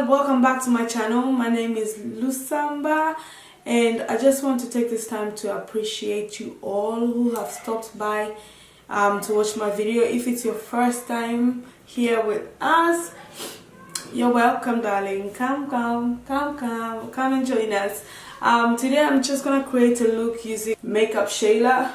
welcome back to my channel. My name is Lusamba, and I just want to take this time to appreciate you all who have stopped by to watch my video. If it's your first time here with us, you're welcome, darling. Come and join us. Today I'm just gonna create a look using Makeup Shayla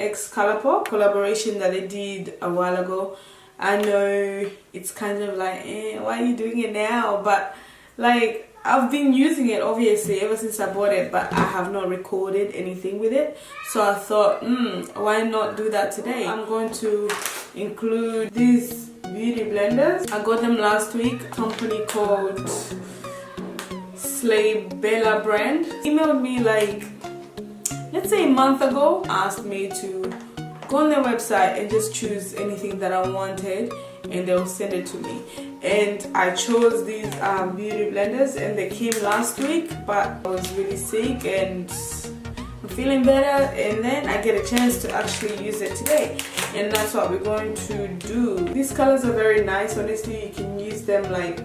X Colourpop collaboration that they did a while ago. I know it's kind of like, why are you doing it now? But like, I've been using it obviously ever since I bought it, but I have not recorded anything with it. So I thought, why not do that today? I'm going to include these beauty blenders. I got them last week. A company called Bella brand emailed me like, let's say a month ago, asked me to go on their website and just choose anything that I wanted and they'll send it to me. And I chose these beauty blenders and they came last week, but I was really sick and I'm feeling better, and then I get a chance to actually use it today, and that's what we're going to do. These colors are very nice. Honestly, you can use them like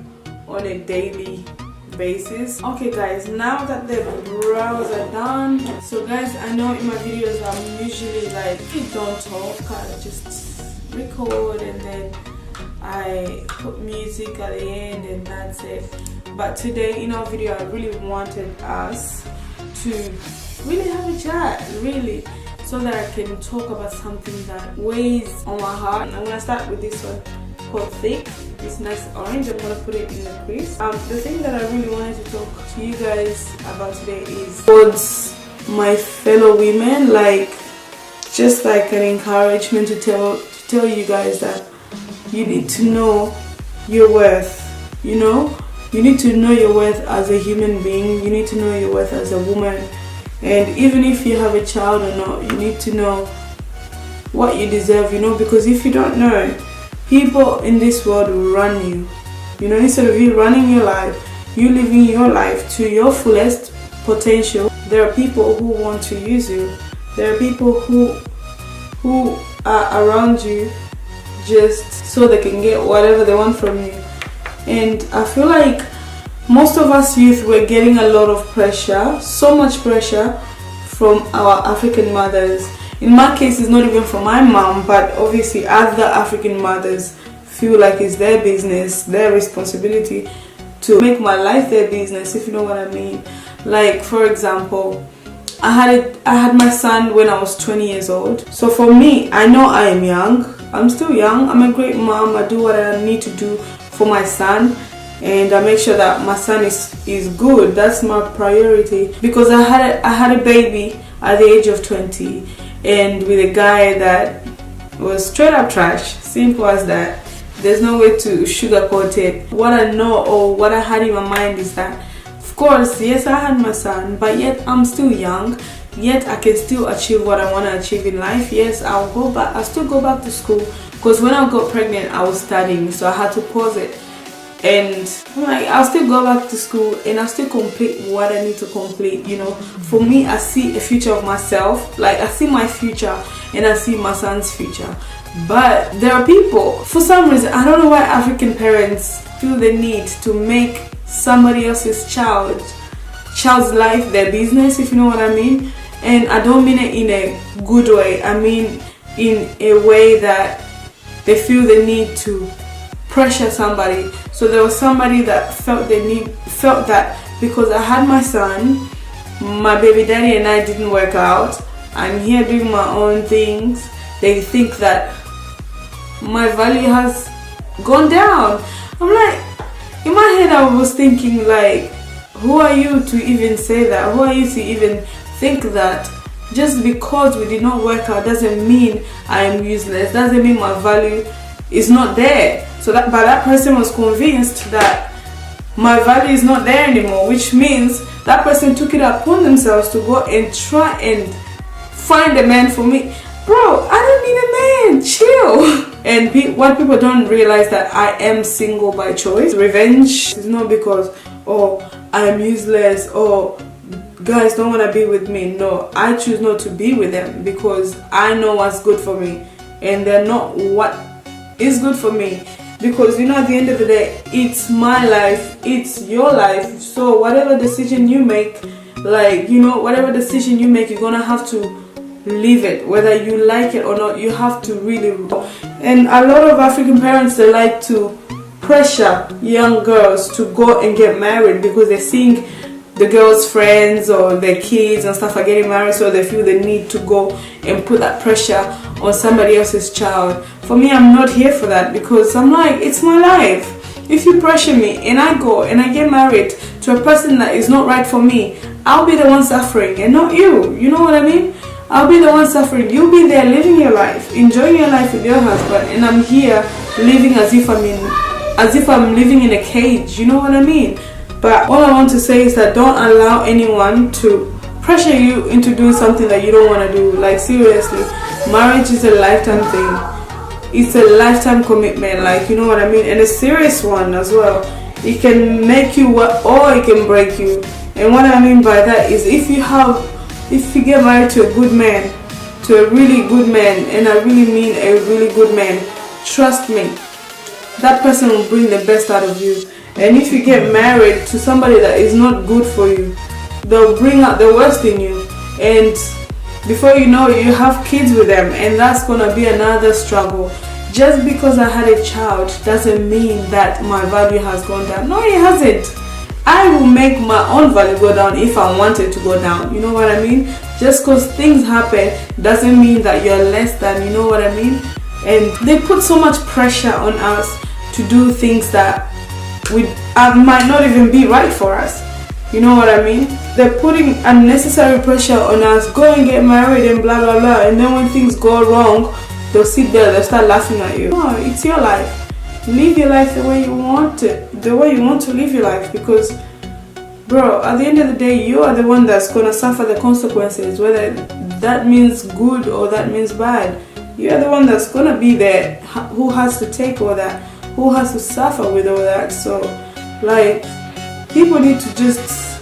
on a daily basis. Okay guys, now that the brows are done, so guys, I know in my videos I'm usually like, don't talk, I just record and then I put music at the end and that's it. But today in our video I really wanted us to really have a chat, really, so that I can talk about something that weighs on my heart. I'm gonna start with this one called Thick. This nice orange. I'm gonna put it in the crease. The thing that I really wanted to talk to you guys about today is towards my fellow women, like just like an encouragement to tell you guys that you need to know your worth. You know, you need to know your worth as a human being. You need to know your worth as a woman, and even if you have a child or not, you need to know what you deserve. You know, because if you don't know, people in this world will run you. You know, instead of you running your life, you living your life to your fullest potential. There are people who want to use you. There are people who are around you just so they can get whatever they want from you. And I feel like most of us youth were getting a lot of pressure, so much pressure from our African mothers. In my case, it's not even from my mom, but obviously other African mothers feel like it's their business, their responsibility to make my life their business, if you know what I mean. Like, for example, I had my son when I was 20 years old. So for me, I know I am young. I'm still young. I'm a great mom. I do what I need to do for my son, and I make sure that my son is good. That's my priority, because I had a baby at the age of 20. And with a guy that was straight up trash. Simple as that. There's no way to sugarcoat it. What I know, or what I had in my mind, is that of course, yes, I had my son, but yet I'm still young, yet I can still achieve what I want to achieve in life. Yes, I'll still go back to school, because when I got pregnant I was studying, so I had to pause it. And I'm like, I'll still go back to school and I'll still complete what I need to complete. You know, for me, I see a future of myself. Like, I see my future and I see my son's future. But there are people, for some reason, I don't know why African parents feel the need to make somebody else's child's life their business, if you know what I mean. And I don't mean it in a good way. I mean in a way that they feel the need to pressure somebody. So there was somebody that felt that because I had my son, my baby daddy and I didn't work out, I'm here doing my own things, they think that my value has gone down. I'm like, in my head I was thinking like, who are you to even say that? Who are you to even think that? Just because we did not work out doesn't mean I am useless, doesn't mean my value is not there. So that person was convinced that my value is not there anymore, which means that person took it upon themselves to go and try and find a man for me. Bro, I don't need a man, chill. And what people don't realize, that I am single by choice. Revenge is not because, oh, I am useless, or guys don't want to be with me. No, I choose not to be with them because I know what's good for me, and they're not what is good for me. because you know, at the end of the day, it's my life, it's your life. So whatever decision you make, like, you know, whatever decision you make, you're gonna have to live it, whether you like it or not. You have to really. And a lot of African parents, they like to pressure young girls to go and get married because they're seeing the girls' friends or their kids and stuff are getting married, so they feel the need to go and put that pressure on somebody else's child. For me, I'm not here for that, because I'm like, it's my life. If you pressure me and I go and I get married to a person that is not right for me, I'll be the one suffering and not you. You know what I mean? I'll be the one suffering. You'll be there living your life, enjoying your life with your husband, and I'm here living as if I'm living in a cage. You know what I mean? But all I want to say is that don't allow anyone to pressure you into doing something that you don't want to do. Like, seriously, marriage is a lifetime thing. It's a lifetime commitment, like, you know what I mean? And a serious one as well. It can make you what, or it can break you. And what I mean by that is, if you get married to a good man, to a really good man, and I really mean a really good man, trust me, that person will bring the best out of you. And if you get married to somebody that is not good for you, they'll bring out the worst in you. And before you know it, you have kids with them, and that's gonna be another struggle. Just because I had a child doesn't mean that my value has gone down. No, it hasn't. I will make my own value go down if I wanted to go down. You know what I mean? Just because things happen doesn't mean that you're less than. You know what I mean? And they put so much pressure on us to do things that might not even be right for us. You know what I mean? They're putting unnecessary pressure on us. Go and get married and blah blah blah. And then when things go wrong, they'll sit there, they'll start laughing at you. No, it's your life. Live your life the way you want it, the way you want to live your life. Because, bro, at the end of the day, you are the one that's gonna suffer the consequences, whether that means good or that means bad. You are the one that's gonna be there, who has to take all that, who has to suffer with all that. So, like, people need to just,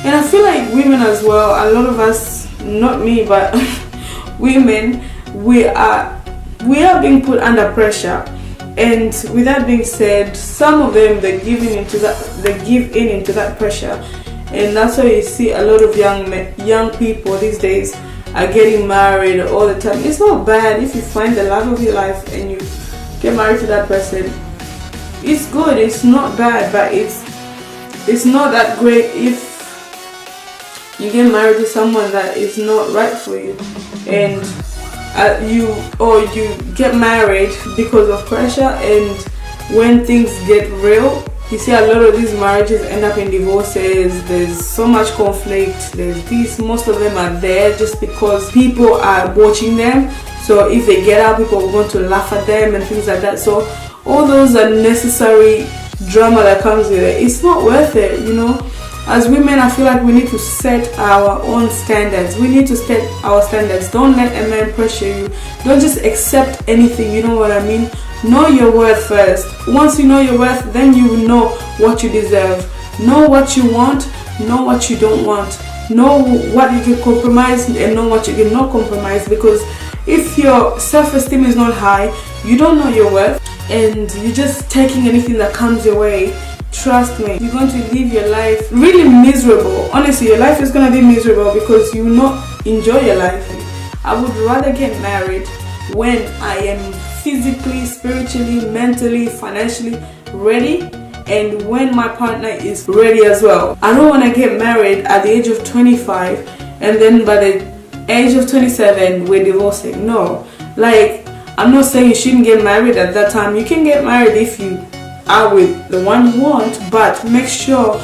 and I feel like women as well, a lot of us, not me, but women, we are being put under pressure. And with that being said, some of them, they give in into that pressure, and that's why you see a lot of young people these days are getting married all the time. It's not bad if you find the love of your life and you get married to that person. It's good, it's not bad, but it's not that great if you get married to someone that is not right for you, and you get married because of pressure. And when things get real, you see a lot of these marriages end up in divorces. There's so much conflict. Most of them are there just because people are watching them. So if they get out, people want to laugh at them and things like that. So all those unnecessary drama that comes with it, it's not worth it, you know. As women, I feel like we need to set our own standards. We need to set our standards. Don't let a man pressure you. Don't just accept anything, you know what I mean? Know your worth first. Once you know your worth, then you will know what you deserve. Know what you want, know what you don't want. Know what you can compromise and know what you cannot compromise. Because if your self-esteem is not high, you don't know your worth, and you're just taking anything that comes your way. Trust me, you're going to live your life really miserable. Honestly, your life is going to be miserable because you will not enjoy your life. I would rather get married when I am physically, spiritually, mentally, financially ready, and when my partner is ready as well. I don't want to get married at the age of 25 and then by the age of 27 we're divorcing. No, like, I'm not saying you shouldn't get married at that time. You can get married if you are with the one you want, but make sure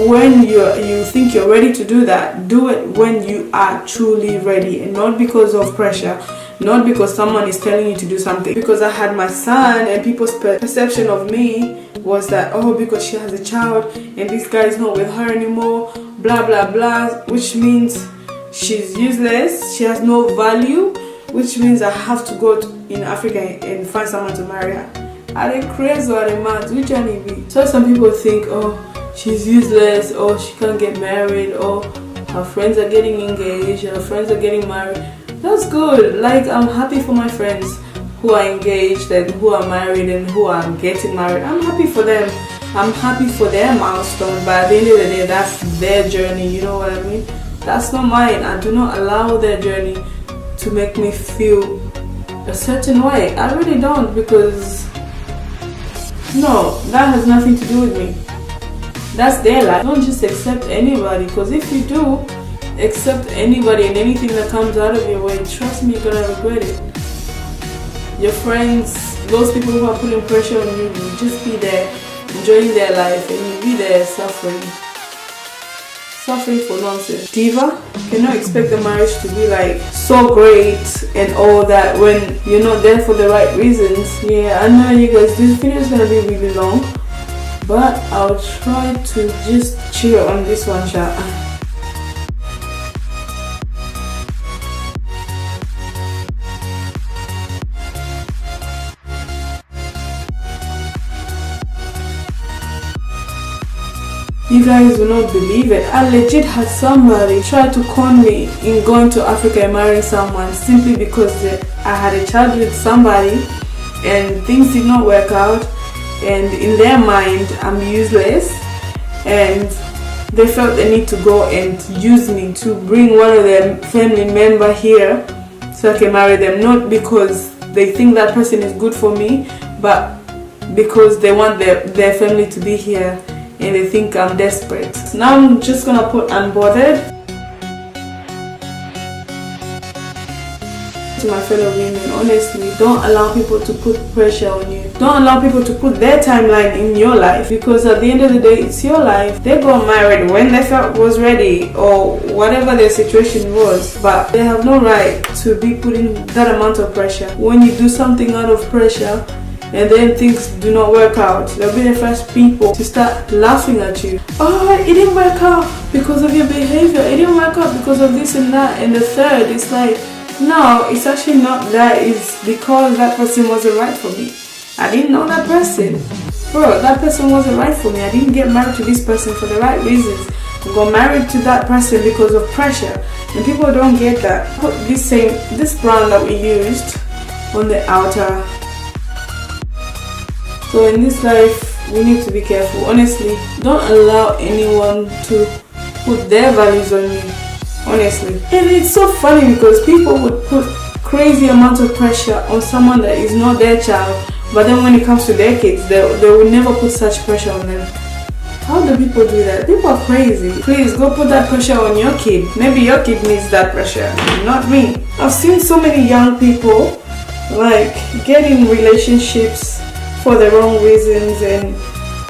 when you think you're ready to do that, do it when you are truly ready, and not because of pressure, not because someone is telling you to do something. Because I had my son, and people's perception of me was that, oh, because she has a child and this guy is not with her anymore, blah blah blah, which means she's useless, she has no value, which means I have to go in Africa and find someone to marry her. Are they crazy or are they mad? Which one it be? So some people think, oh, she's useless, or she can't get married, or her friends are getting engaged, her friends are getting married. That's good. Like, I'm happy for my friends who are engaged and who are married and who are getting married. I'm happy for them. I'm happy for their milestone, but at the end of the day, that's their journey, you know what I mean? That's not mine. I do not allow their journey to make me feel a certain way. I really don't, because no, that has nothing to do with me. That's their life. Don't just accept anybody, because if you do accept anybody and anything that comes out of your way, trust me, you're gonna regret it. Your friends, those people who are putting pressure on you, will just be there enjoying their life, and you'll be there suffering for nonsense. Diva, cannot expect the marriage to be like so great and all that when you're not there for the right reasons. Yeah, I know you guys, this video is gonna be really long, but I'll try to just chill on this one shot. You guys will not believe it. I legit had somebody try to con me in going to Africa and marrying someone simply because I had a child with somebody and things did not work out, and in their mind I'm useless, and they felt the need to go and use me to bring one of their family member here so I can marry them, not because they think that person is good for me, but because they want their family to be here and they think I'm desperate. So now I'm just gonna put unbothered. To my fellow women, honestly, don't allow people to put pressure on you. Don't allow people to put their timeline in your life, because at the end of the day, it's your life. They got married when they felt was ready or whatever their situation was, but they have no right to be putting that amount of pressure. When you do something out of pressure and then things do not work out, they'll be the first people to start laughing at you. Oh, it didn't work out because of your behavior. It didn't work out because of this and that. And the third, it's like, no, it's actually not that. It's because that person wasn't right for me. I didn't know that person. Bro, that person wasn't right for me. I didn't get married to this person for the right reasons. I got married to that person because of pressure. And people don't get that. Put this brown that we used on the outer. So in this life, we need to be careful. Honestly, don't allow anyone to put their values on you. Honestly. And it's so funny because people would put crazy amounts of pressure on someone that is not their child, but then when it comes to their kids, they will never put such pressure on them. How do people do that? People are crazy. Please go put that pressure on your kid. Maybe your kid needs that pressure, not me. I've seen so many young people like get in relationships for the wrong reasons and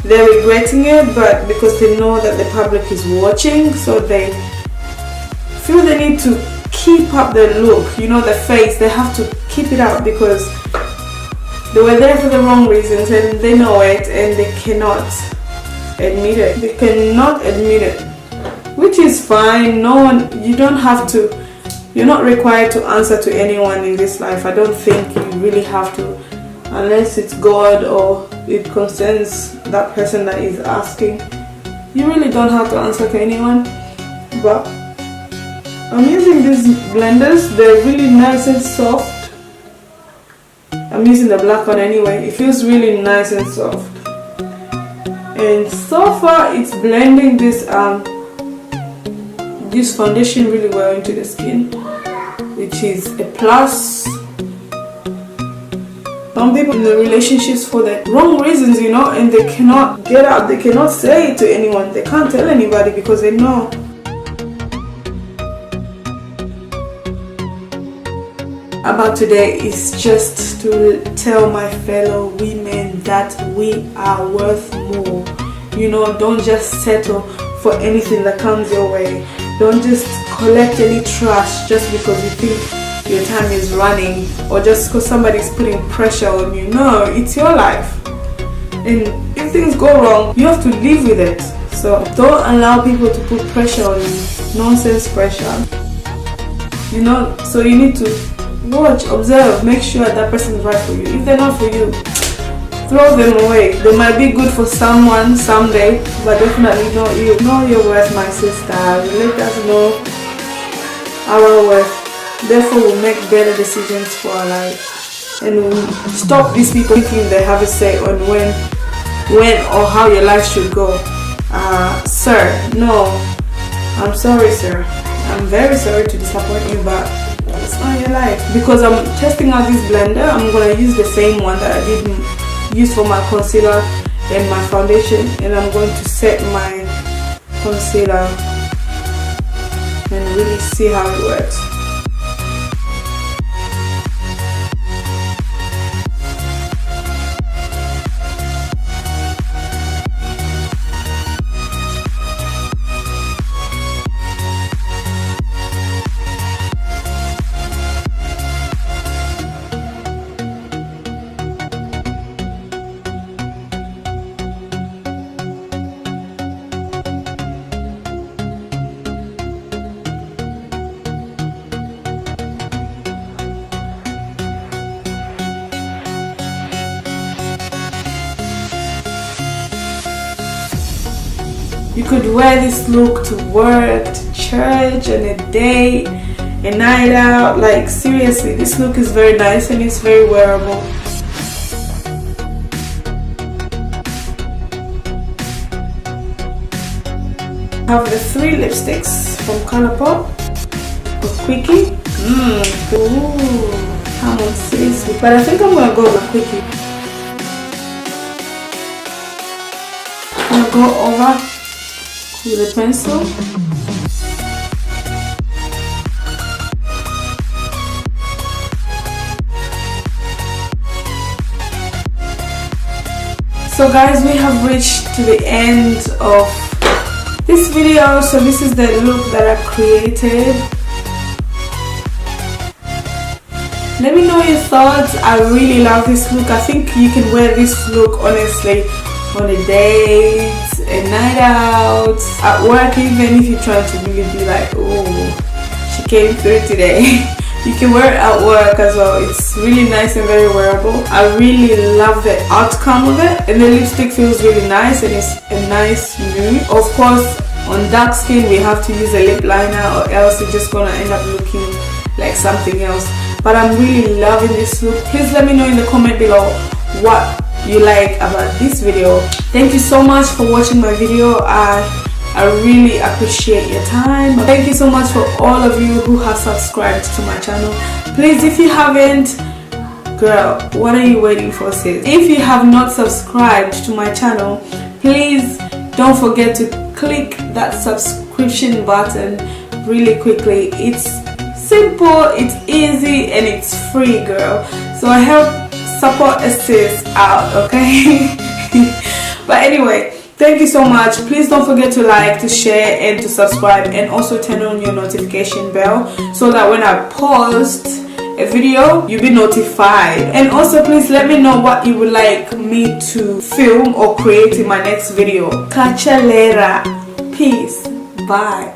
they're regretting it, but because they know that the public is watching, so they feel the need to keep up the look, you know, the face. They have to keep it up because they were there for the wrong reasons and they know it, and they cannot admit it. They cannot admit it, which is fine. No one, you don't have to, you're not required to answer to anyone in this life. I don't think you really have to, unless it's God or it concerns that person that is asking. You really don't have to answer to anyone. But I'm using these blenders. They're really nice and soft. I'm using the black one anyway. It feels really nice and soft. And so far it's blending this foundation really well into the skin, which is a plus. Some people in the relationships for the wrong reasons, you know, and they cannot get out. They cannot say it to anyone. They can't tell anybody because they know. About today is just to tell my fellow women that we are worth more. You know, don't just settle for anything that comes your way. Don't just collect any trash just because you think your time is running, or just because somebody's putting pressure on you. No, it's your life, and if things go wrong, you have to live with it. So don't allow people to put pressure on you, nonsense pressure, you know. So you need to watch, observe, make sure that person is right for you. If they're not for you, throw them away. They might be good for someone someday, but definitely not you. Know your worth, my sister. Let us know our worth. Therefore, we'll make better decisions for our life. and stop these people thinking they have a say on when or how your life should go. Sir, no, I'm sorry, sir. I'm very sorry to disappoint you, but it's not your life. Because I'm testing out this blender, I'm gonna use the same one that I did use for my concealer and my foundation, and I'm going to set my concealer and really see how it works. You could wear this look to work, to church, on a date, a night out. Like seriously, this look is very nice and it's very wearable. I have the 3 lipsticks from Colourpop for Quickie. Ooh, come on, seriously. But I think I'm gonna go with Quickie. I'm gonna go over with a pencil. So guys, we have reached to the end of this video. So this is the look that I created. Let me know your thoughts. I really love this look. I think you can wear this look honestly on a date, a night out, at work, even if you're trying to really be like, oh, she came through today. You can wear it at work as well. It's really nice and very wearable. I really love the outcome of it, and the lipstick feels really nice and it's a nice nude. Of course, on dark skin we have to use a lip liner, or else it's just gonna end up looking like something else. But I'm really loving this look. Please let me know in the comment below what you like about this video. Thank you so much for watching my video. I really appreciate your time. Thank you so much for all of you who have subscribed to my channel. Please, if you haven't, girl, what are you waiting for, sis? If you have not subscribed to my channel, please don't forget to click that subscription button really quickly. It's simple, it's easy, and it's free, girl. So I help support a sis out, okay? But anyway, thank you so much. Please don't forget to like, to share, and to subscribe, and also turn on your notification bell so that when I post a video you'll be notified. And also please let me know what you would like me to film or create in my next video. Catch ya later. Peace. Bye.